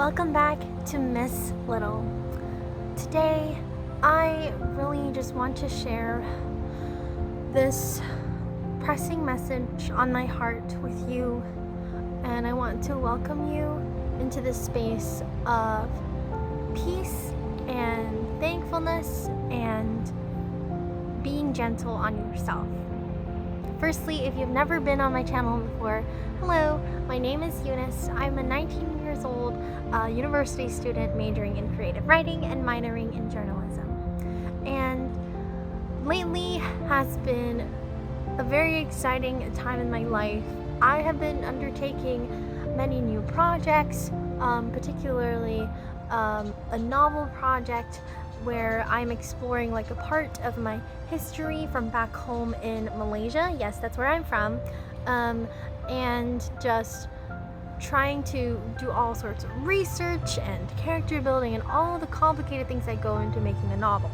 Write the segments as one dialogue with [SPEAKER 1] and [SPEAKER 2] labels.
[SPEAKER 1] Welcome back to Miss Little. Today, I really just want to share this pressing message on my heart with you, and I want to welcome you into this space of peace and thankfulness and being gentle on yourself. Firstly, if you've never been on my channel before, hello, my name is Eunice. I'm a 19 years old university student majoring in creative writing and minoring in journalism. And lately has been a very exciting time in my life. I have been undertaking many new projects, particularly a novel project where I'm exploring like a part of my history from back home in Malaysia. Yes, that's where I'm from. And just trying to do all sorts of research and character building and all the complicated things that go into making a novel.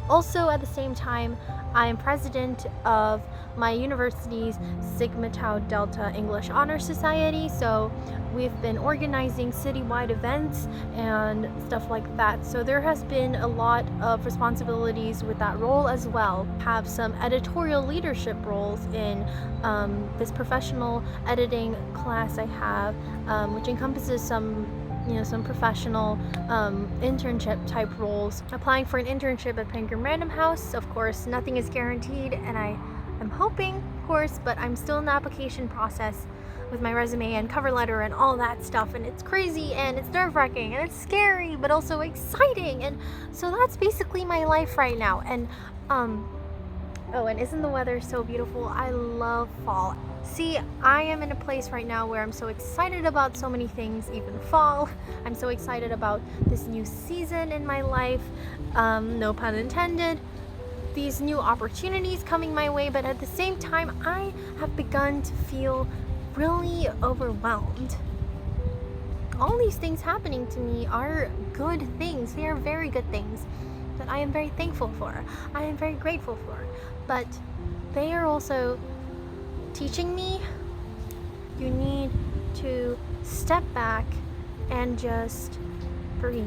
[SPEAKER 1] Also, at the same time, I am president of my university's Sigma Tau Delta English Honor Society, so we've been organizing citywide events and stuff like that. So there has been a lot of responsibilities with that role as well. Have some editorial leadership roles in this professional editing class I have, which encompasses some professional internship type roles. Applying for an internship at Penguin Random House. Of course, nothing is guaranteed, and I'm hoping, of course, but I'm still in the application process with my resume and cover letter and all that stuff, and it's crazy and it's nerve-wracking and it's scary but also exciting, and so that's basically my life right now. And oh, and isn't the weather so beautiful? I love fall. See, I am in a place right now where I'm so excited about so many things, even fall. I'm so excited about this new season in my life, no pun intended, these new opportunities coming my way, but at the same time, I have begun to feel really overwhelmed. All these things happening to me are good things. They are very good things that I am very thankful for. I am very grateful for, but they are also teaching me you need to step back and just breathe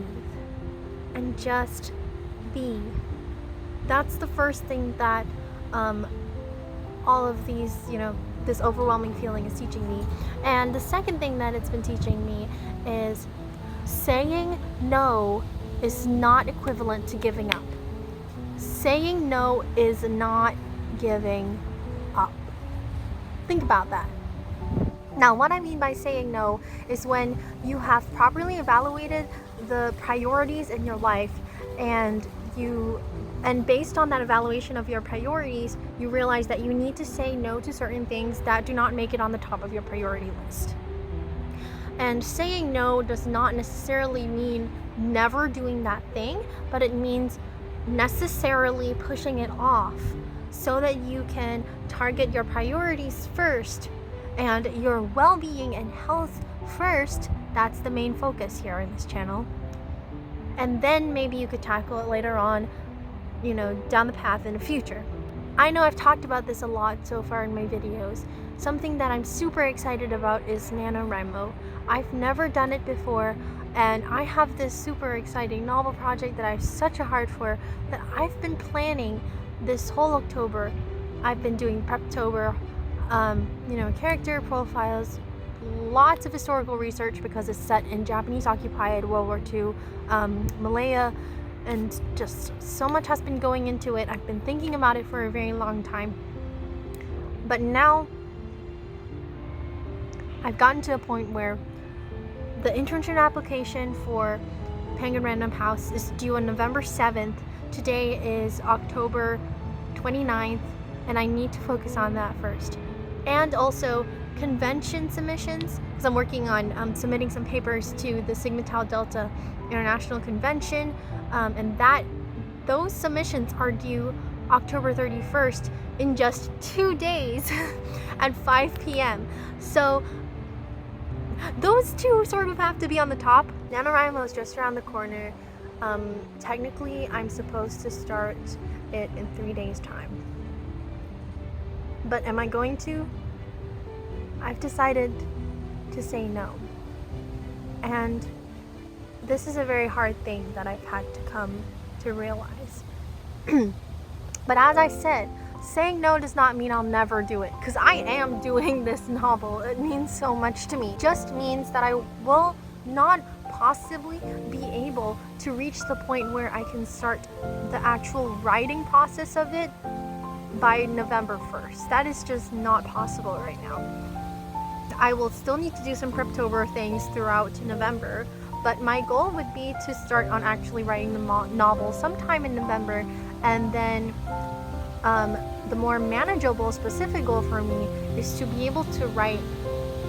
[SPEAKER 1] and just be. That's the first thing that all of these, this overwhelming feeling is teaching me. And the second thing that it's been teaching me is saying no is not equivalent to giving up. Saying no is not giving up. Think about that. Now, what I mean by saying no is when you have properly evaluated the priorities in your life, and based on that evaluation of your priorities, you realize that you need to say no to certain things that do not make it on the top of your priority list. And saying no does not necessarily mean never doing that thing, but it means necessarily pushing it off so that you can target your priorities first and your well-being and health first. That's the main focus here in this channel. And then maybe you could tackle it later on, down the path in the future. I know I've talked about this a lot so far in my videos. Something that I'm super excited about is NaNoWriMo. I've never done it before, and I have this super exciting novel project that I have such a heart for that I've been planning this whole October. I've been doing Preptober, character profiles, lots of historical research because it's set in Japanese occupied World War II, Malaya, and just so much has been going into it. I've been thinking about it for a very long time. But now I've gotten to a point where the internship application for Penguin Random House is due on November 7th. Today is October 29th, and I need to focus on that first. And also convention submissions, because I'm working on submitting some papers to the Sigma Tau Delta International Convention, and those submissions are due October 31st in just 2 days at 5 p.m. So those two sort of have to be on the top. NaNoWriMo is just around the corner. Technically, I'm supposed to start it in 3 days' time. But am I going to? I've decided to say no. And this is a very hard thing that I've had to come to realize. But as I said, saying no does not mean I'll never do it, because I am doing this novel. It means so much to me. It just means that I will not possibly be able to reach the point where I can start the actual writing process of it by November 1st. That is just not possible right now. I will still need to do some Preptober things throughout November, but my goal would be to start on actually writing the novel sometime in November, and then the more manageable specific goal for me is to be able to write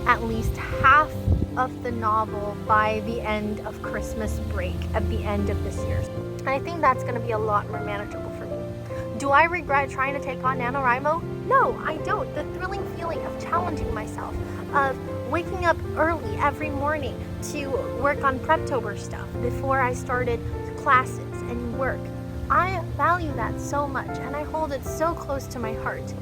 [SPEAKER 1] at least half of the novel by the end of Christmas break at the end of this year. And I think that's going to be a lot more manageable for me. Do I regret trying to take on NaNoWriMo? No, I don't. The thrilling feeling of challenging myself, of waking up early every morning to work on Preptober stuff before I started classes and work. I value that so much, and I hold it so close to my heart.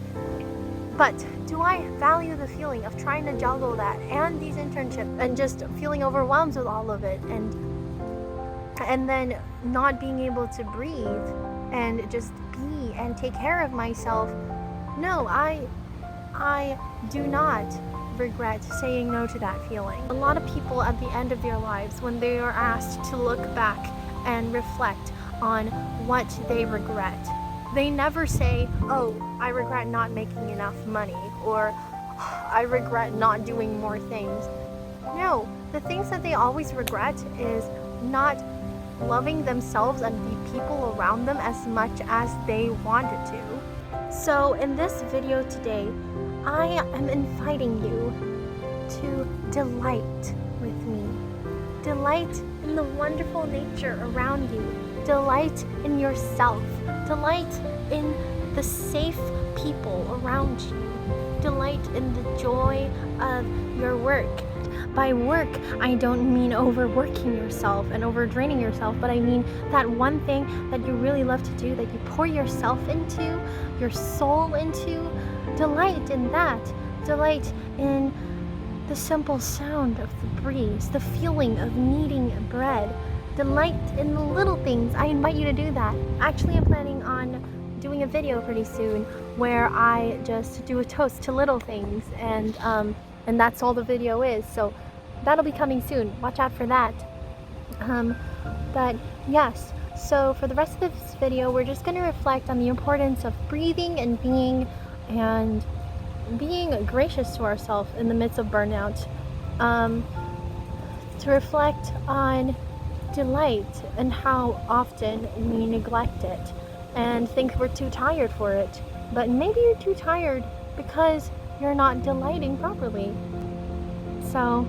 [SPEAKER 1] But do I value the feeling of trying to juggle that and these internships and just feeling overwhelmed with all of it, and then not being able to breathe and just be and take care of myself? No, I do not regret saying no to that feeling. A lot of people at the end of their lives, when they are asked to look back and reflect on what they regret, they never say, oh, I regret not making enough money, or I regret not doing more things. No, the things that they always regret is not loving themselves and the people around them as much as they wanted to. So in this video today, I am inviting you to delight with me. Delight in the wonderful nature around you. Delight in yourself. Delight in the safe people around you. Delight in the joy of your work. By work, I don't mean overworking yourself and overdraining yourself, but I mean that one thing that you really love to do, that you pour yourself into, your soul into. Delight in that. Delight in the simple sound of the breeze, the feeling of kneading bread. Delight in the little things. I invite you to do that. Actually, I'm planning on doing a video pretty soon where I just do a toast to little things, and that's all the video is. So that'll be coming soon. Watch out for that. But yes, so for the rest of this video, we're just going to reflect on the importance of breathing and being gracious to ourselves in the midst of burnout. To reflect on delight and how often we neglect it and think we're too tired for it. But maybe you're too tired because you're not delighting properly. So,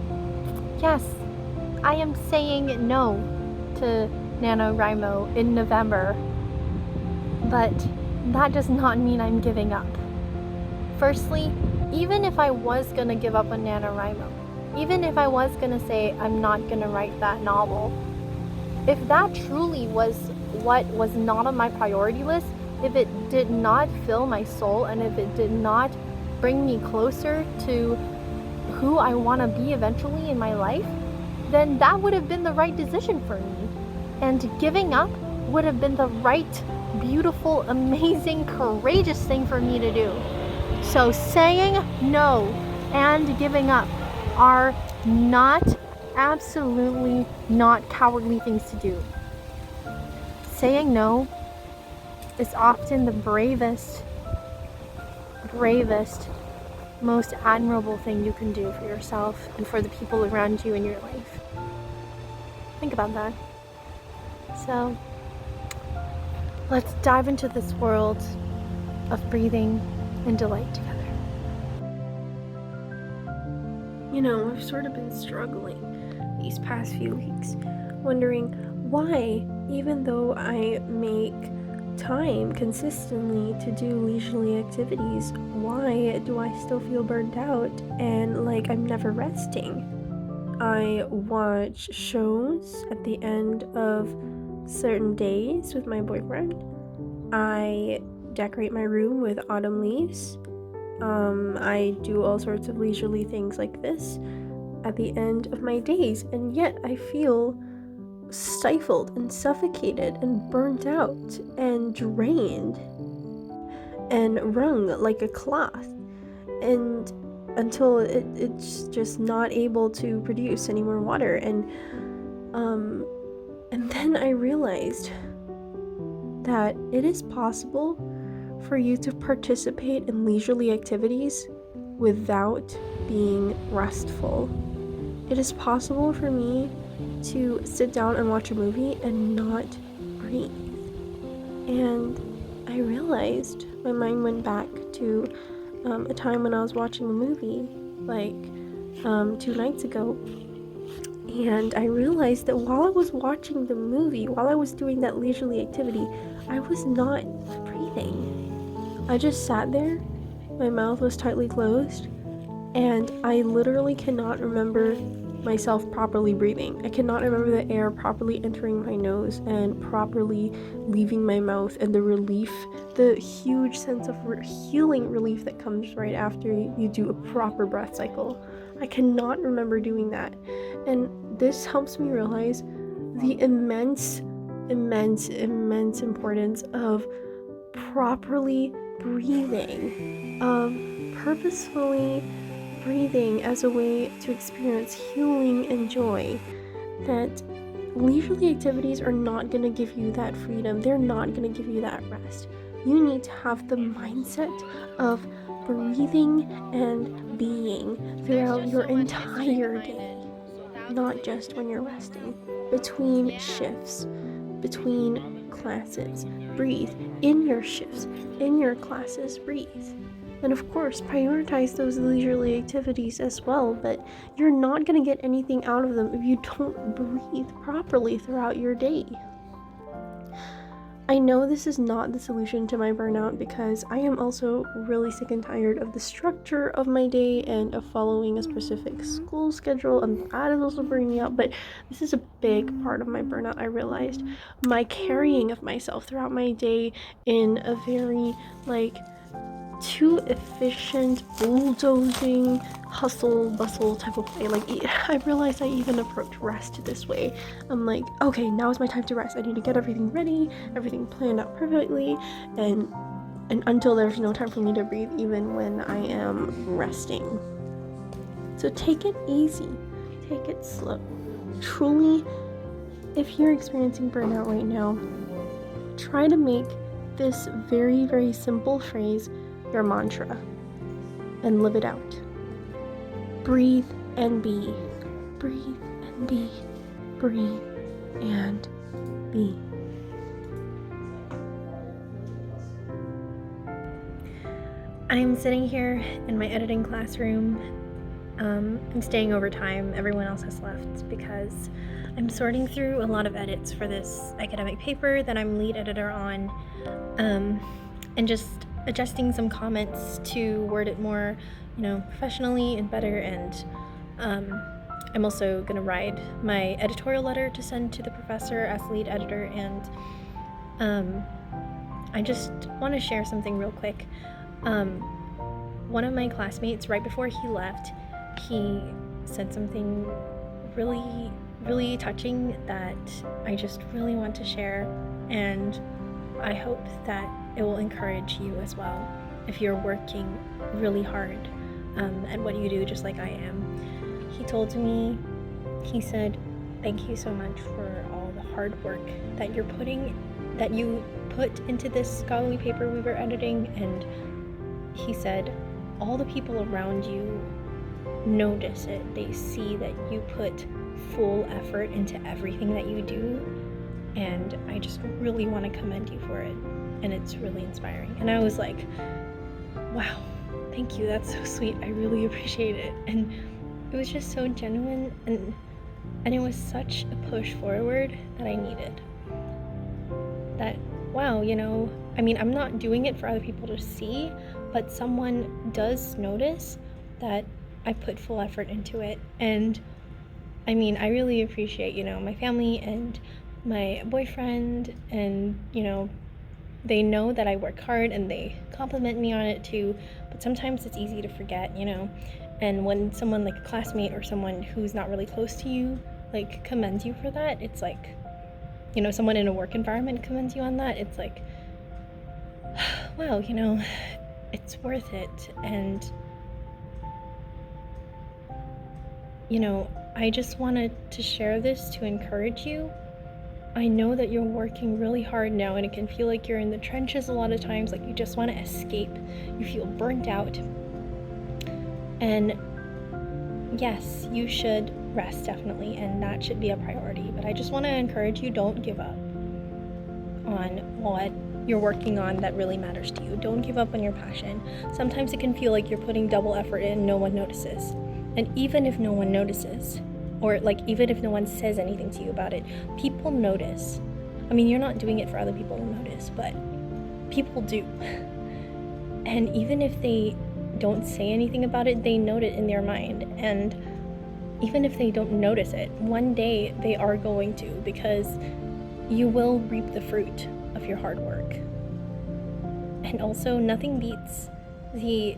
[SPEAKER 1] yes, I am saying no to NaNoWriMo in November, but that does not mean I'm giving up. Firstly, even if I was gonna give up on NaNoWriMo, even if I was gonna say I'm not gonna write that novel, if that truly was what was not on my priority list, if it did not fill my soul, and if it did not bring me closer to who I want to be eventually in my life, then that would have been the right decision for me. And giving up would have been the right, beautiful, amazing, courageous thing for me to do. So saying no and giving up are not, absolutely not cowardly things to do. Saying no is often the bravest, most admirable thing you can do for yourself and for the people around you in your life. Think about that. So, let's dive into this world of breathing and delight together. You know, I've sort of been struggling these past few weeks, wondering why, even though I make time consistently to do leisurely activities, why do I still feel burnt out and like I'm never resting? I watch shows at the end of certain days with my boyfriend. I decorate my room with autumn leaves. I do all sorts of leisurely things like this at the end of my days, and yet I feel
[SPEAKER 2] stifled and suffocated and burnt out and drained and wrung like a cloth, and until it's just not able to produce any more water. And then I realized that it is possible for you to participate in leisurely activities without being restful. It is possible for me to sit down and watch a movie and not breathe. And I realized my mind went back to a time when I was watching a movie like 2 nights ago. And I realized that while I was watching the movie, while I was doing that leisurely activity, I was not breathing. I just sat there, my mouth was tightly closed, and I literally cannot remember myself properly breathing. I cannot remember the air properly entering my nose and properly leaving my mouth, and the relief, the huge sense of healing relief that comes right after you do a proper breath cycle. I cannot remember doing that. And this helps me realize the immense importance of properly breathing, of purposefully breathing as a way to experience healing and joy. That leisurely activities are not going to give you that freedom. They're not going to give you that rest. You need to have the mindset of breathing and being throughout your entire day, not just when you're resting. Between shifts, between classes, breathe. In your shifts, in your classes, breathe. And of course, prioritize those leisurely activities as well, but you're not going to get anything out of them if you don't breathe properly throughout your day. I know this is not the solution to my burnout, because I am also really sick and tired of the structure of my day and of following a specific school schedule, and that is also burning me out. But this is a big part of my burnout. I realized my carrying of myself throughout my day in a very too efficient, bulldozing, hustle, bustle type of way. I realized I even approach rest this way. I'm like, okay, now is my time to rest. I need to get everything ready, everything planned out perfectly, and until there's no time for me to breathe, even when I am resting. So take it easy, take it slow. Truly, if you're experiencing burnout right now, try to make this very, very simple phrase your mantra and live it out. Breathe and be. Breathe and be. Breathe and be.
[SPEAKER 1] I'm sitting here in my editing classroom. I'm staying overtime. Everyone else has left because I'm sorting through a lot of edits for this academic paper that I'm lead editor on, and just adjusting some comments to word it more, professionally and better. And I'm also going to write my editorial letter to send to the professor as lead editor. And I just want to share something real quick. One of my classmates, right before he left, he said something really, really touching that I just really want to share. And I hope that it will encourage you as well if you're working really hard at what you do, just like I am. He told me, he said, thank you so much for all the hard work that you put into this scholarly paper we were editing. And he said, all the people around you notice it. They see that you put full effort into everything that you do. And I just really want to commend you for it. And it's really inspiring. And I was like, wow, thank you, that's so sweet, I really appreciate it. And it was just so genuine, and it was such a push forward that I needed. That, wow, I'm not doing it for other people to see, but someone does notice that I put full effort into it. And I really appreciate, my family and my boyfriend, and they know that I work hard and they compliment me on it too, but sometimes it's easy to forget, and when someone like a classmate or someone who's not really close to you commends you for that, it's like, someone in a work environment commends you on that, it's like, wow, it's worth it. And I just wanted to share this to encourage you. I know that you're working really hard now, and it can feel like you're in the trenches a lot of times, like you just want to escape. You feel burnt out. And yes, you should rest, definitely, and that should be a priority. But I just want to encourage you, don't give up on what you're working on that really matters to you. Don't give up on your passion. Sometimes it can feel like you're putting double effort in and no one notices. And even if no one notices, or even if no one says anything to you about it, people notice. I mean, you're not doing it for other people to notice, but people do. And even if they don't say anything about it, they note it in their mind. And even if they don't notice it, one day they are going to, because you will reap the fruit of your hard work. And also, nothing beats the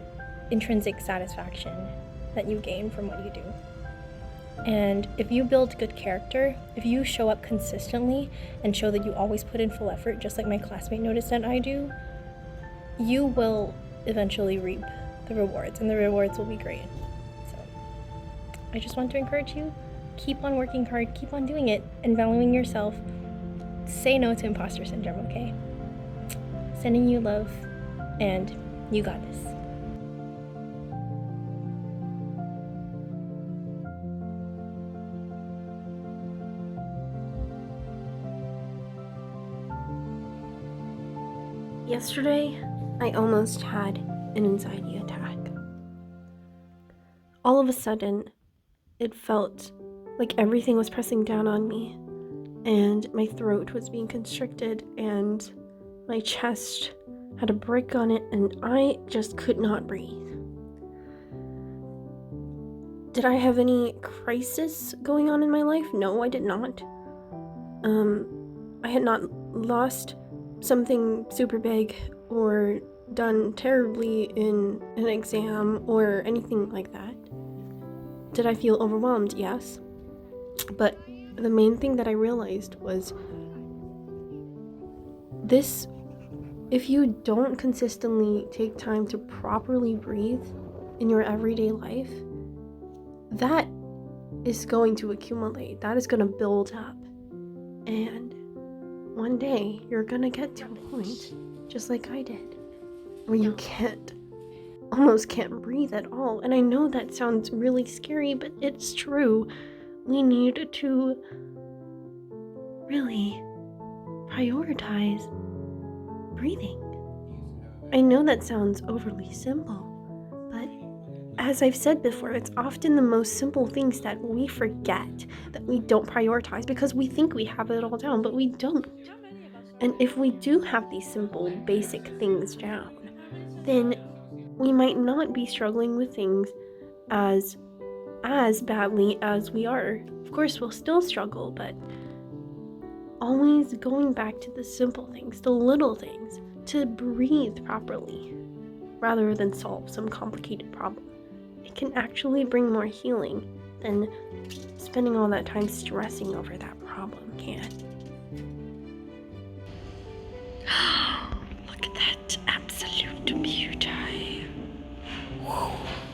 [SPEAKER 1] intrinsic satisfaction that you gain from what you do. And if you build good character, if you show up consistently and show that you always put in full effort, just like my classmate noticed that I do, you will eventually reap the rewards, and the rewards will be great. So I just want to encourage you, keep on working hard, keep on doing it, and valuing yourself. Say no to imposter syndrome, okay? Sending you love, and you got this.
[SPEAKER 2] Yesterday, I almost had an anxiety attack. All of a sudden, it felt like everything was pressing down on me, and my throat was being constricted, and my chest had a brick on it, and I just could not breathe. Did I have any crisis going on in my life? No, I did not. I had not lost something super big or done terribly in an exam or anything like that. Did I feel overwhelmed? Yes. But the main thing that I realized was this: if you don't consistently take time to properly breathe in your everyday life, that is going to accumulate. That is going to build up. And one day you're going to get to a point, just like I did, where you almost can't breathe at all. And I know that sounds really scary, but it's true. We need to really prioritize breathing. I know that sounds overly simple, but as I've said before, it's often the most simple things that we forget, that we don't prioritize, because we think we have it all down, but we don't. And if we do have these simple, basic things down, then we might not be struggling with things as badly as we are. Of course, we'll still struggle, but always going back to the simple things, the little things, to breathe properly, rather than solve some complicated problem. It can actually bring more healing than spending all that time stressing over that problem can. Look at that absolute beauty.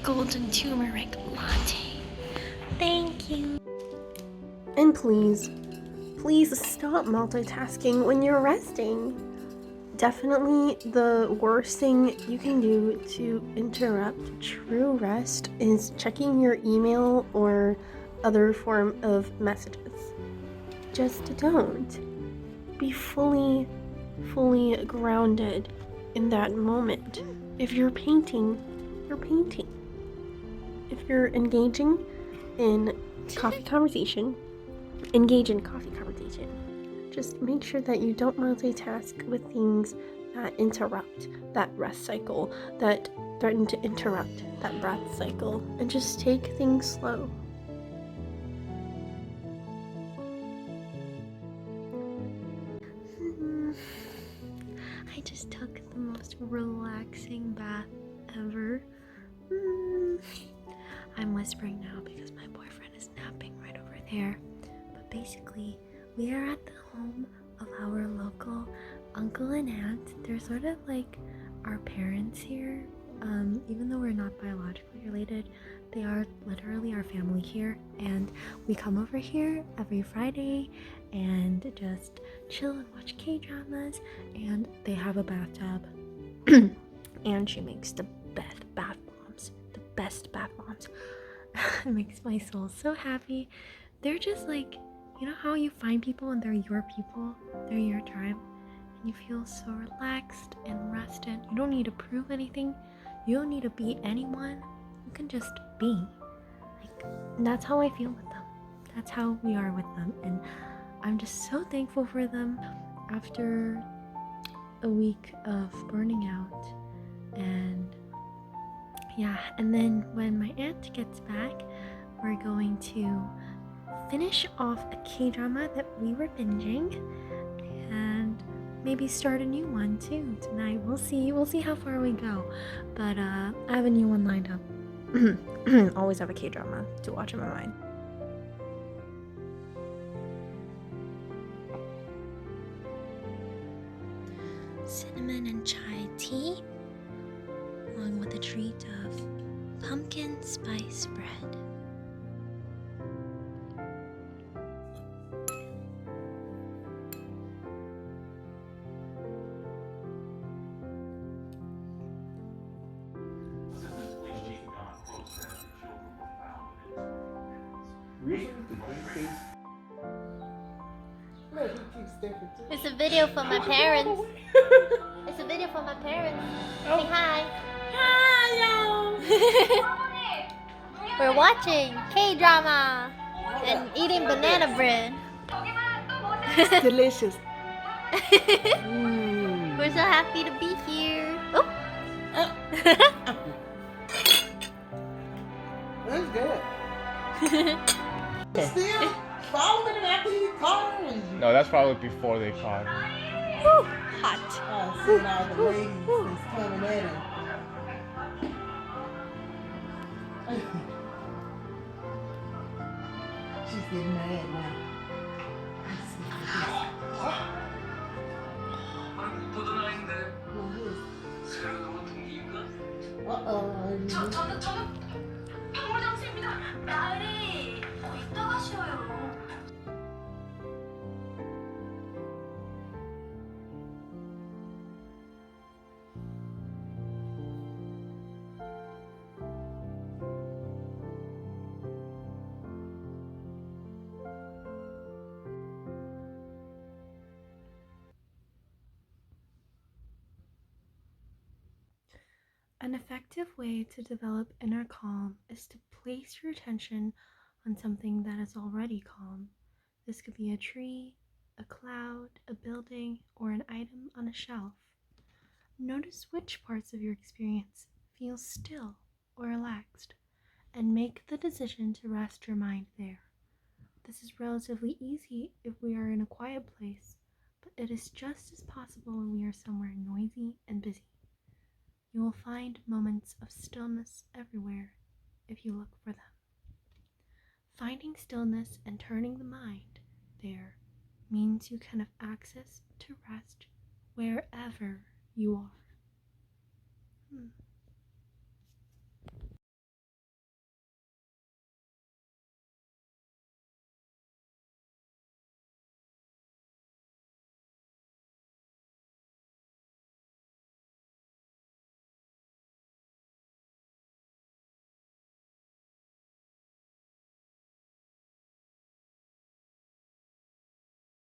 [SPEAKER 1] Golden turmeric latte. Thank you.
[SPEAKER 2] And please stop multitasking when you're resting. Definitely the worst thing you can do to interrupt true rest is checking your email or other form of messages. Just don't. Be fully grounded in that moment. If you're painting, you're painting. If you're engaging in coffee conversation, engage in coffee conversation. Just make sure that you don't multitask with things that interrupt that rest cycle, that threaten to interrupt that breath cycle, and just take things slow.
[SPEAKER 3] I just took the most relaxing bath ever. I'm whispering now because my boyfriend is napping right over there. But basically, We are at the home of our local uncle and aunt. They're sort of like our parents here. Even though we're not biologically related, they are literally our family here, and we come over here every Friday and just chill and watch K-dramas, and they have a bathtub. And she makes the best bath bombs. The best bath bombs. It makes my soul so happy. They're just like, you know how you find people and they're your people? They're your tribe. And you feel so relaxed and rested. You don't need to prove anything. You don't need to be anyone. You can just be. Like, that's how I feel with them. That's how we are with them. And I'm just so thankful for them after a week of burning out. And yeah, and then when my aunt gets back, we're going to finish off a K-drama that we were binging and maybe start a new one too tonight. We'll see how far we go, but I have a new one lined up. Always have a K-drama to watch in my mind. Cinnamon and chai tea, along with a treat of pumpkin spice bread.
[SPEAKER 1] It's a video for my parents. It's a video for my parents. Say hi. Hi, y'all. We're watching K-drama and eating banana bread.
[SPEAKER 2] It's delicious.
[SPEAKER 1] We're so happy to be here. Oh.
[SPEAKER 4] That's good. Still following him after he caught her?
[SPEAKER 5] No, that's probably before they caught.
[SPEAKER 1] Woo, hot.
[SPEAKER 4] Seeing all the ladies that's coming at him. She's getting mad now. Uh-oh.
[SPEAKER 2] An effective way to develop inner calm is to place your attention on something that is already calm. This could be a tree, a cloud, a building, or an item on a shelf. Notice which parts of your experience feel still or relaxed, and make the decision to rest your mind there. This is relatively easy if we are in a quiet place, but it is just as possible when we are somewhere noisy and busy. You will find moments of stillness everywhere if you look for them. Finding stillness and turning the mind there means you can have access to rest wherever you are.